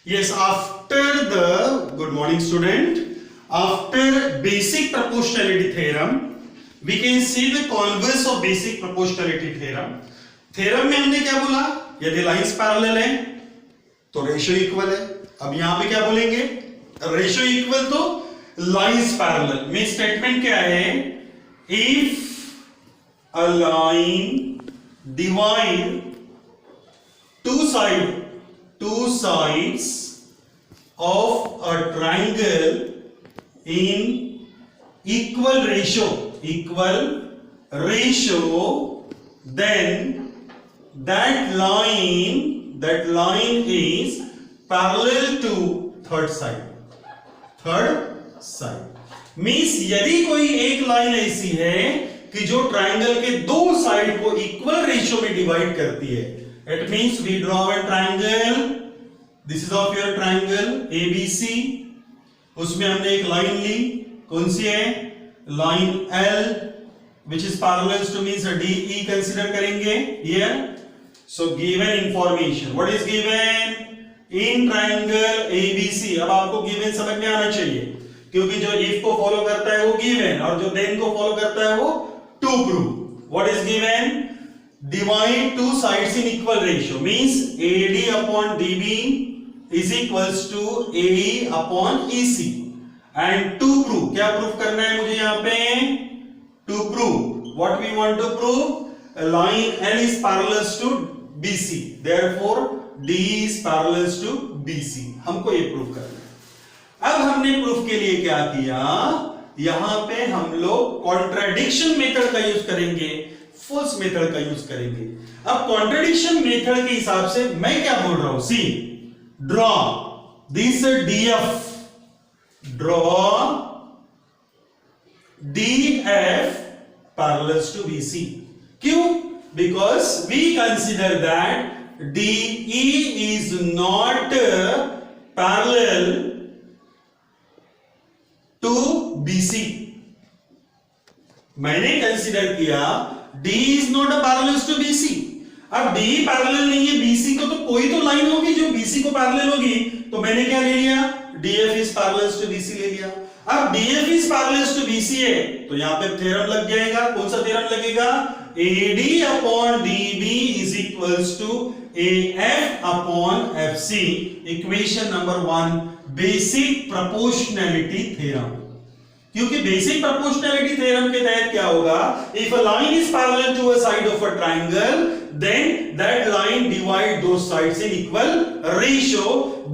Yes, after the good morning student, after basic proportionality theorem, we can see the converse of basic proportionality theorem. Theorem में हमने क्या बोला? यदि lines parallel है तो ratio equal है. अब यहां पे क्या बोलेंगे? रेशियो इक्वल तो लाइंस पैरेलल में स्टेटमेंट क्या है? If a line divide two sides of a triangle in equal ratio, then that line is parallel to third side. Means यदि कोई एक लाइन ऐसी है कि जो ट्रायंगल के दो साइड को इक्वल रेशियो में डिवाइड करती है, it means we draw a triangle. This is of your triangle ABC. उसमें हमने एक लाइन ली, कौन सी है? Line L, which is parallel to means DE consider करेंगे here. So given information, what is given in triangle ABC? अब आपको given समझ में आना चाहिए, क्योंकि जो if को फॉलो करता है वो given और जो then को फॉलो करता है वो to prove. What is given? Divide two sides in equal ratio means AD upon DB is equals to AE upon EC. And to prove, क्या प्रूफ करना है मुझे यहाँ पे? To prove, what we want to prove? A line L is parallel to BC, therefore DE is parallel to BC. हमको ये proof करना है. अब हमने प्रूफ के लिए क्या किया? यहां पे हम लोग कॉन्ट्रडिक्शन मेथड का यूज करेंगे, फॉल्स मेथड का यूज करेंगे. अब कॉन्ट्रडिक्शन मेथड के हिसाब से मैं क्या बोल रहा हूं? See draw this DF, draw DF parallel to BC. क्यों? Because we consider that DE is not parallel to BC. मैंने कंसिडर किया D is not a parallel to BC. अब D पैरेलल नहीं है BC को, तो कोई तो लाइन होगी जो BC को पैरेलल होगी, तो मैंने क्या ले लिया? DF is parallel to BC ले लिया. अब DF is parallel to BC है तो यहां पे थ्योरम लग जाएगा. कौन सा थ्योरम लगेगा? AD upon DB is equals to AF upon FC. Equation number 1 basic proportionality theorem. क्योंकि बेसिक प्रोपोर्शनैलिटी थ्योरम के तहत क्या होगा? If a line is parallel to a side of a triangle, then that line divide those sides in equal ratio,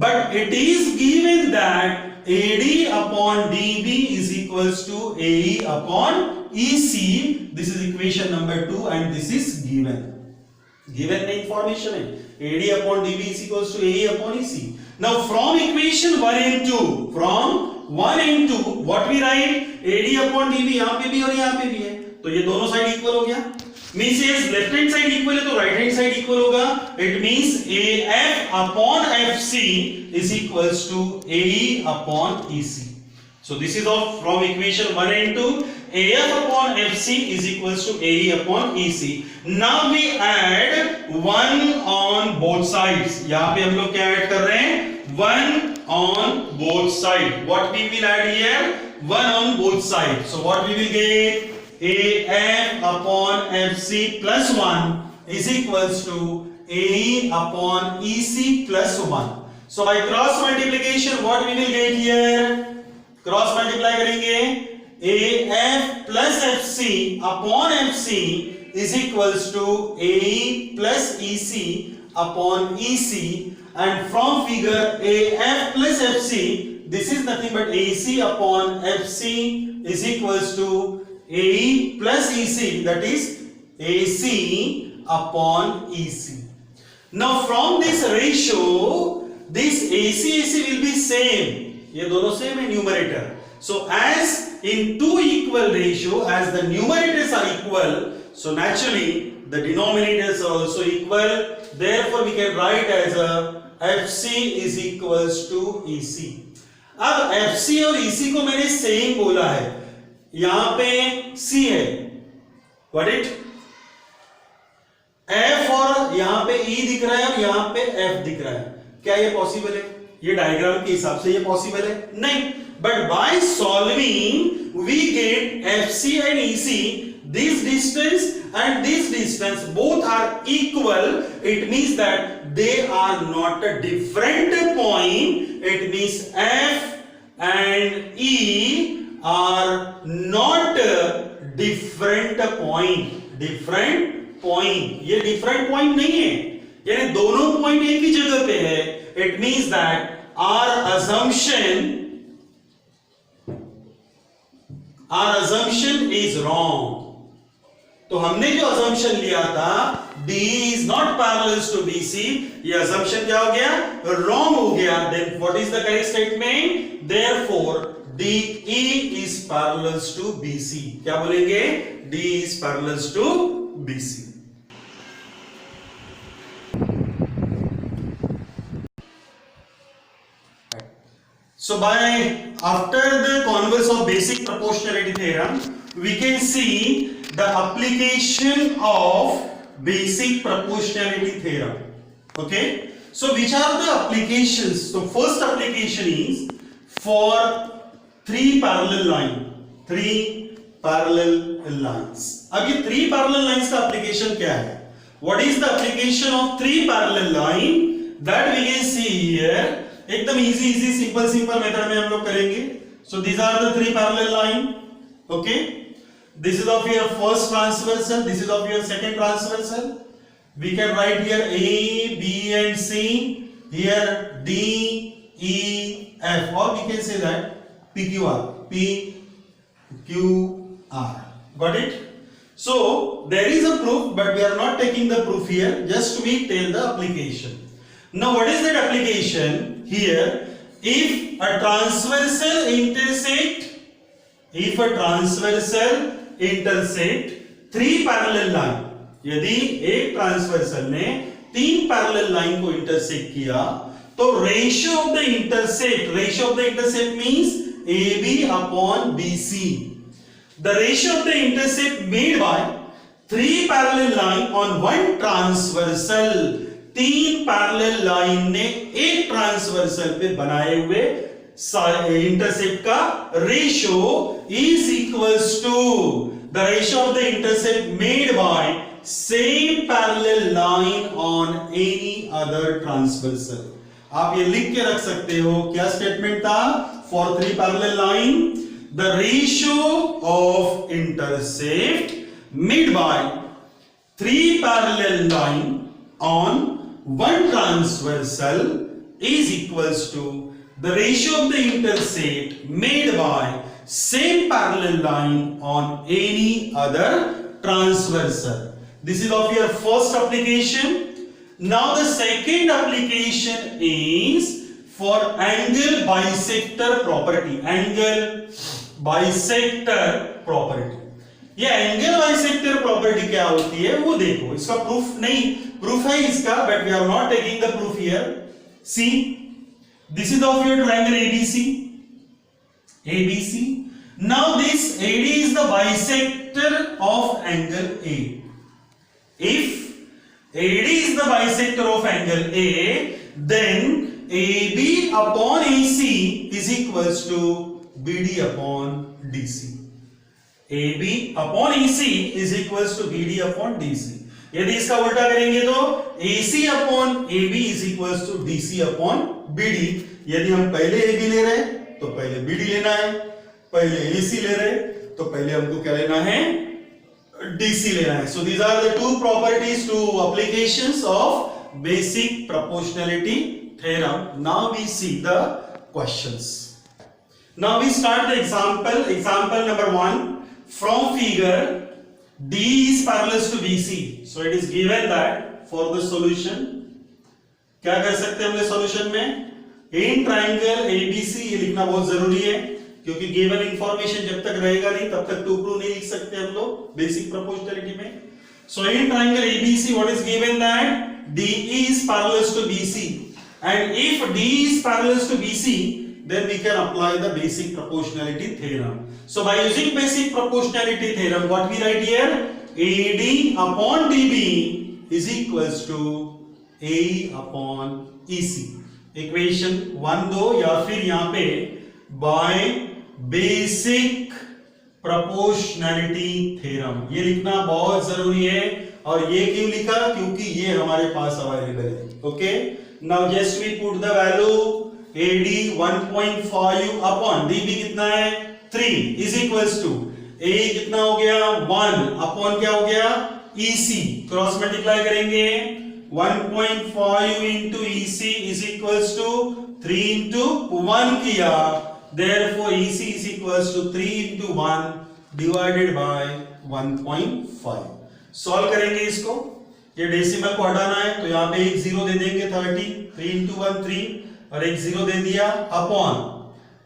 but it is given that AD upon DB is equals to AE upon EC. This is equation number 2 and this is given. Given में information है. AD upon DB is equals to AE upon EC. Now from equation 1 and 2, from 1 and 2, what we write? AD upon DB यहाँ पे भी और यहाँ पे भी है, तो ये दोनों साइड इक्वल हो गया. मीन्स ये लेफ्ट हैंड साइड इक्वल है तो राइट हैंड साइड इक्वल होगा. It means AF upon FC is equals to AE upon EC. So this is of from equation 1 and 2. AF upon FC is equals to AE upon EC. Now we add 1 on both sides. यहाँ पे हम लोग क्या add कर रहे हैं? 1 on both sides. What we will add here? 1 on both sides. So what we will get? AF upon FC plus 1 is equals to AE upon EC plus 1. So by cross multiplication what we will get here? Cross multiply करेंगे. AF plus FC upon FC is equals to AE plus EC upon EC, and from figure AF plus FC, this is nothing but AC upon FC is equals to AE plus EC, that is AC upon EC. Now from this ratio, this AC will be same. ये दोनों same है numerator. So as in two equal ratio, as the numerators are equal, so naturally the denominators are also equal. Therefore we can write as a FC is equals to EC. अब FC और EC को मैंने same बोला है. यहां पे C है, what it F, और यहां पे E दिख रहा है और यहां पे F दिख रहा है. क्या ये पॉसिबल है? ये डायग्राम के हिसाब से ये पॉसिबल है नहीं, but by solving we get FC and EC, this distance and this distance both are equal. It means that they are not a different point. It means F and E are not a different point. Different point, ये different point नहीं है, यानी दोनों point एक ही जगह पे है. It means that our assumption is wrong. तो हमने जो assumption लिया था D is not parallel to BC, ये assumption क्या हो गया? Wrong हो गया. Then what is the correct statement? Therefore DE is parallel to BC. क्या बोलेंगे? D is parallel to BC. So after the converse of basic proportionality theorem, we can see the application of basic proportionality theorem. Okay, so which are the applications? So first application is for three parallel lines. अब ये three parallel lines का application क्या है? What is the application of three parallel line? That we can see here. एकदम easy simple method में हम लोग करेंगे. So these are the three parallel line. Okay, this is of your first transversal, this is of your second transversal. We can write here A, B and C, here D, E, F, or we can say that PQR, P, Q, R. Got it? So there is a proof, but we are not taking the proof here, just we tell the application. Now what is that application? Here, if a transversal intersect three parallel line, यदि एक transversal ने तीन parallel line को intersect किया, तो ratio of the intercept means AB upon BC. The ratio of the intercept made by three parallel line on one transversal, तीन parallel line ने एक ट्रांसवर्सल पे बनाए हुए इंटरसेप्ट का ratio is equals to the ratio of the intercept made by same parallel line on any other transversal. आप ये लिख के रख सकते हो, क्या स्टेटमेंट था? For three parallel line the ratio of intercept made by three parallel line on one transversal is equals to the ratio of the intercept made by same parallel line on any other transversal. This is of your first application. Now the second application is for angle bisector property. ये angle bisector property क्या होती है वो देखो. इसका proof है इसका, but we are not taking the proof here. See, this is of your triangle ABC. Now this AD is the bisector of angle A. If AD is the bisector of angle A, then AB upon AC is equals to BD upon DC. AB upon AC is equals to BD upon DC. यदि इसका उल्टा करेंगे तो AC upon AB is equals to DC upon BD. यदि हम पहले AB ले रहे हैं तो पहले BD लेना है, पहले AC ले रहे हैं तो पहले हमको क्या लेना है? DC लेना है. So these are the two properties, two applications of basic proportionality theorem. Now we see the questions. Now we start the example number 1. From figure, D is parallel to BC. So it is given that for the solution, क्या कर सकते हैं हमने solution में? इन triangle ABC ये लिखना बहुत जरूरी है, क्योंकि गिवन इंफॉर्मेशन जब तक रहेगा नहीं तब तक टू प्रूव नहीं लिख सकते हम लोग बेसिक प्रोपोर्शनैलिटी में. So in triangle ABC what is given that DE is parallel to BC, and if D is parallel to BC, then we can apply the basic proportionality theorem. So by using basic proportionality theorem, what we write here? AD upon DB is equals to AE upon EC. Equation 1 दो, या फिर यहां पे bye basic proportionality theorem, ये लिखना बहुत जरूरी है। और ये क्यों लिखा? क्योंकि ये हमारे पास अवेलेबल है। Okay, now just we put the value AD 1.5 upon DB कितना है 3 इज इक्वल्स टू A कितना हो गया 1 अपॉन क्या हो गया EC, क्रॉस मल्टीप्लाई करेंगे 1.5 into EC is equals to 3 into 1 किया, therefore EC is equals to 3 into 1 divided by 1.5। Solve करेंगे इसको, ये डेसिमल को हटाना है तो यहाँ पे एक जीरो दे देंगे 30, 3 into 1 3 और एक जीरो दे दिया अपॉन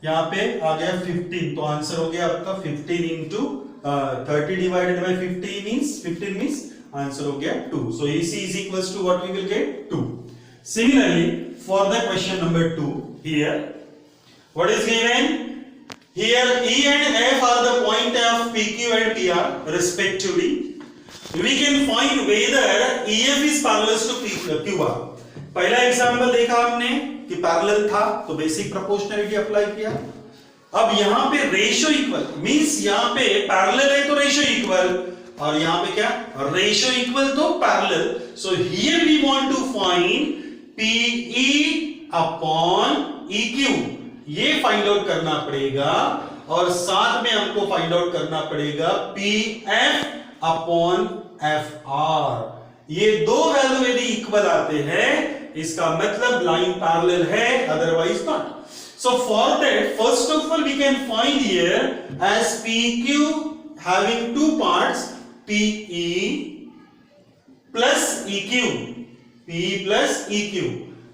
यहाँ पे आ गया 15, तो आंसर हो गया आपका 15 into 30 divided by 15 means answer हो गया 2। So EC is equals to what we will get 2। Similarly for the question number 2 here, what is given here? E and F are the point of PQ and PR respectively. We can find whether EF is parallel to QR। पहला example देखा हमने कि parallel था तो basic proportionality apply किया। अब यहां पे रेशियो इक्वल मींस यहां पे पैरेलल है तो रेशियो इक्वल, और यहां पे क्या रेशियो इक्वल तो parallel. So here we want to find PE upon EQ, ये फाइंड आउट करना पड़ेगा, और साथ में हमको फाइंड आउट करना पड़ेगा PF अपॉन FR। ये दो वैल्यू यदि इक्वल आते हैं इसका मतलब लाइन पैरेलल है, otherwise not. So for that, first of all we can find here as PQ having two parts, PE plus EQ, PE plus EQ,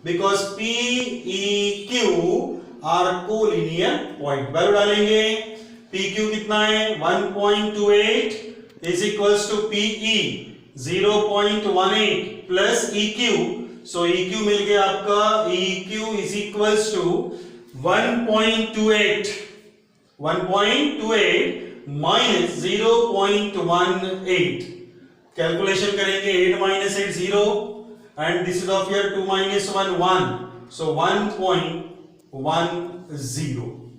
because PEQ are collinear point। Value डालेंगे, PQ कितना है 1.28 is equals to PE 0.18 plus EQ, so EQ मिल गया आपका EQ is equals to 1.28 minus 0.18, calculation करेंगे 8 minus 8 0 and this is of here 2 minus 1 1, so 1.10,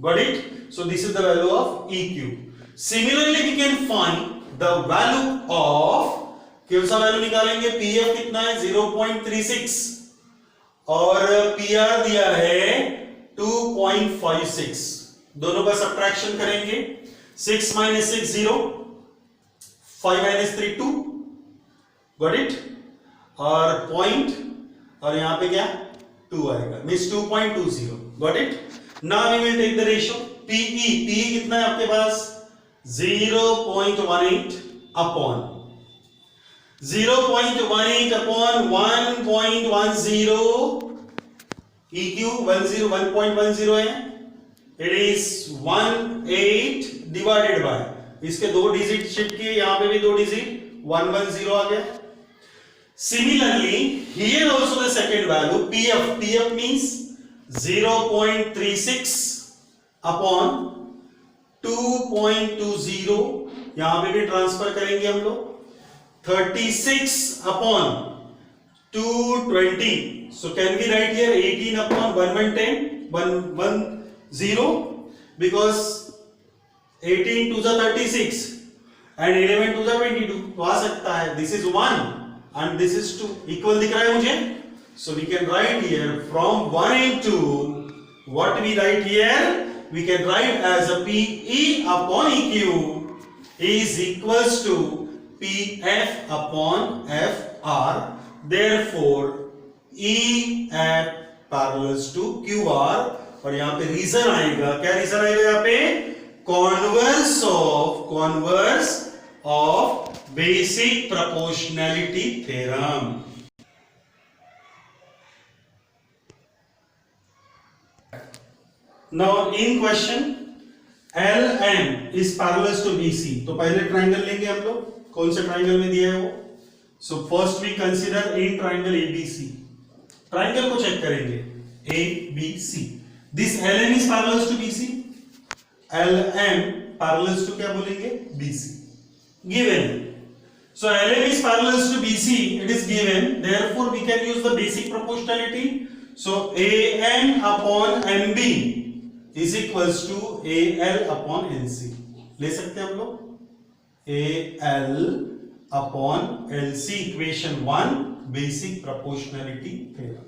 got it? So this is the value of EQ। Similarly we can find the value of, कौन सा value निकालेंगे, PF कितना है 0.36 और PR दिया है 2.56, दोनों का सब्ट्रैक्शन करेंगे 6 minus 6 0, 5 minus 3 2, got it? और पॉइंट और यहां पे क्या 2 आएगा, means 2.20, got it? Now we will take the ratio PE कितना है आपके पास 0.18 अपॉन 1.10 EQ 1.10 है, it is 18 divided by, इसके दो डिजिट शिफ्ट किए, यहां पे भी दो डिजिट 110 आ गया। Similarly here also the second value PF means 0.36 upon 2.20, यहां पे भी ट्रांसफर करेंगे हम लोग 36 upon 220, so can we write here 18 upon 110 because 18 to the 36 and 11 to the 22, तो आ सकता है this is 1 and this is 2, equal दिख रहा है मुझे, so we can write here from 1 and 2, what we write here, we can write as a PE upon EQ is equals to PF upon FR, therefore EF parallels to QR। और यहां पे reason आएगा, क्या reason आएगा यहां पे, converse of basic proportionality theorem. Now in question LM is parallel to BC, तो पहले ट्राइंगल लेंगे हम लोग, कौन से ट्राइंगल में दिया है वो, so first we consider in triangle ABC, triangle को चेक करेंगे ABC, this LM is parallel to BC, LM parallel to क्या बोलेंगे BC, given, so LM is parallel to BC, it is given, therefore we can use the basic proportionality, so AM upon MB is equals to AL upon LC। ले सकते हैं हम लोग AL upon LC, equation 1, basic proportionality theorem.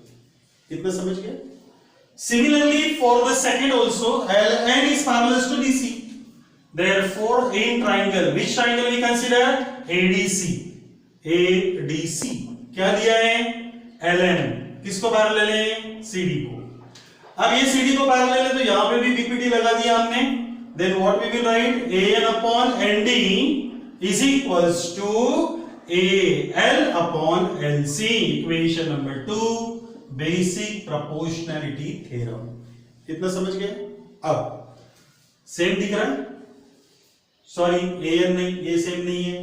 इतना समझ गए? Similarly for the second also LN is parallel to DC, therefore in triangle, which triangle we consider? ADC। ADC क्या दिया है? LN किसको पैरेलल है? CD को। अब ये CD को पैरेलल है तो यहां पे भी BPT लगा दिया हमने। Then what we will write? AN upon ND is equals to AL upon LC, equation number 2, basic proportionality theorem. इतना समझ गए? अब सेम दिख रहा है? सॉरी AN नहीं, ये सेम नहीं है,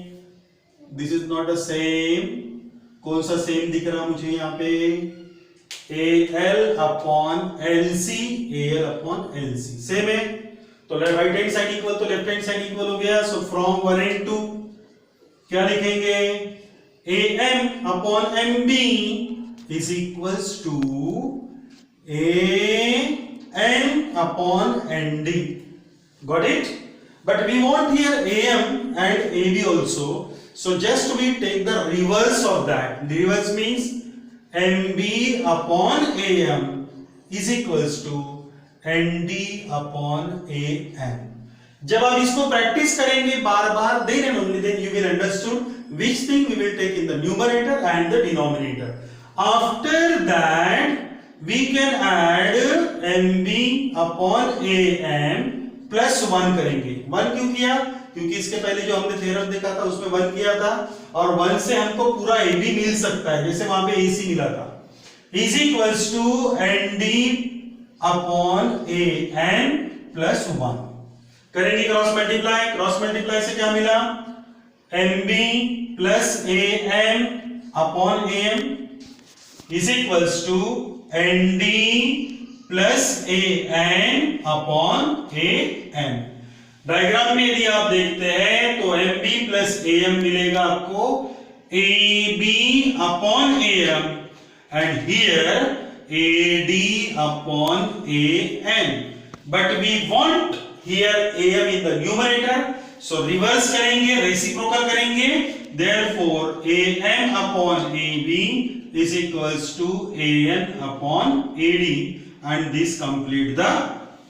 this is not a same. कौन सा सेम दिख रहा मुझे यहाँ पे? AL upon LC, AL upon LC same है। तो राइट हैंड साइड इक्वल तो लेफ्ट हैंड साइड इक्वल हो गया। सो फ्रॉम 1 and 2 क्या लिखेंगे? AM upon MB is equals to AN upon ND. Got it? But we want here AM and AB also. So just we take the reverse of that. The reverse means MB upon AM is equals to ND upon AM. जब आप इसको practice करेंगे बार बार, then you will understood which thing we will take in the numerator and the denominator. After that we can add MB upon AM plus 1 करेंगे। 1 क्यों किया? क्योंकि इसके पहले जो हमने थ्योरम देखा था उसमें 1 किया था, और 1 से हमको पूरा AB मिल सकता है, जैसे वहां पे AC मिला था। is equals to ND upon AM plus 1 करेंगे। क्रॉस मल्टीप्लाई, क्रॉस मल्टीप्लाई से क्या मिला? MB plus AM upon AM is equals to ND plus AM upon AM। Diagram में यदि आप देखते हैं तो MB plus AM मिलेगा आपको AB upon AM and here AD upon AM, but we want here AM in the numerator, so reverse करेंगे, reciprocal करेंगे, therefore AM upon AB is equals to AN upon AD, and this complete the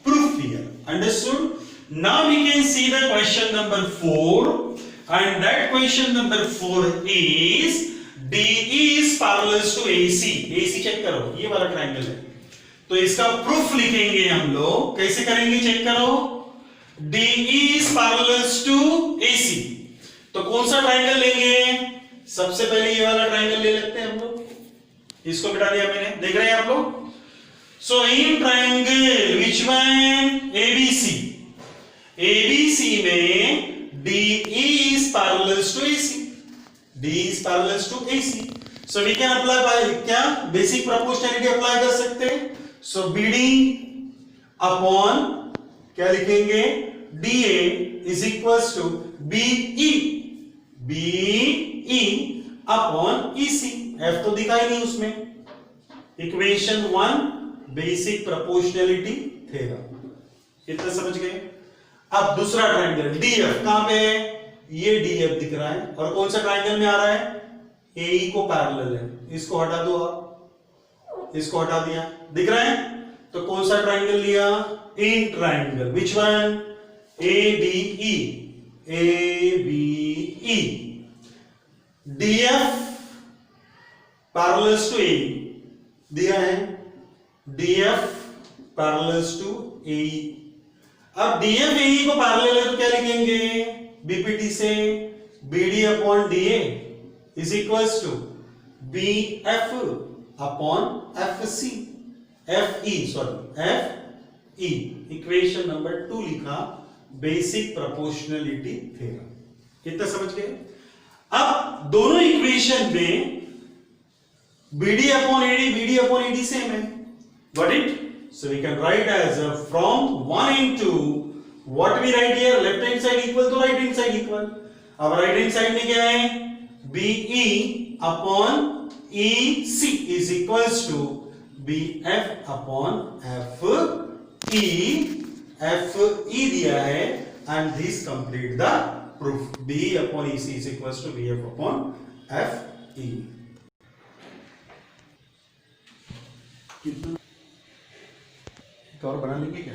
proof here. Understood? Now we can see the question number 4, and that question number 4 is DE is parallel to AC। AC check करो, ये वाला triangle है, तो इसका proof लिखेंगे हम लोग। कैसे करेंगे? चेक करो। DE is parallel to AC, तो कौन सा ट्रायंगल लेंगे? सबसे पहले ये वाला ट्रायंगल ले लेते हैं हम लोग। इसको बिठा दिया मैंने, देख रहे हैं आप लोग? So in triangle which one? ABC। ABC में DE is parallel to AC। DE is parallel to AC, so we can apply by क्या? बेसिक प्रोपोर्शनैलिटी अप्लाई कर सकते हैं। सो BD अपॉन क्या लिखेंगे? DA is equals to BE, BE upon EC। F तो दिखाई नहीं उसमें। Equation 1, basic proportionality theorem. इतना समझ गए? अब दूसरा ट्रायंगल DF कहां पे है? ये DF दिख रहा है, और कौन सा ट्रायंगल में आ रहा है? AE को पैरेलल है। इसको हटा दो आप, इसको हटा दिया, दिख रहा है? तो कौन सा ट्रायंगल लिया? In triangle which one? ABE, ABE। DF parallel to AE दिया है, DF पैरेलल टू AE। अब DF AE को पैरेलल है तो क्या लिखेंगे? BPT से BD upon DA is equals to BF upon FC, FE sorry FE। Equation number 2 लिखा, बेसिक प्रोपोर्शनैलिटी थ्योरम। इतना समझ गए? अब दोनों इक्वेशन में BD upon AD, BD upon AD same है। Got it? So we can write as from 1 and 2, what we write here? Left hand side equal to right hand side equal। अब right hand side में क्या है? BE upon EC is equals to B F upon F E दिया है and this complete the proof B upon E C is equal to B F upon F E. कितना और बना लेंगे क्या?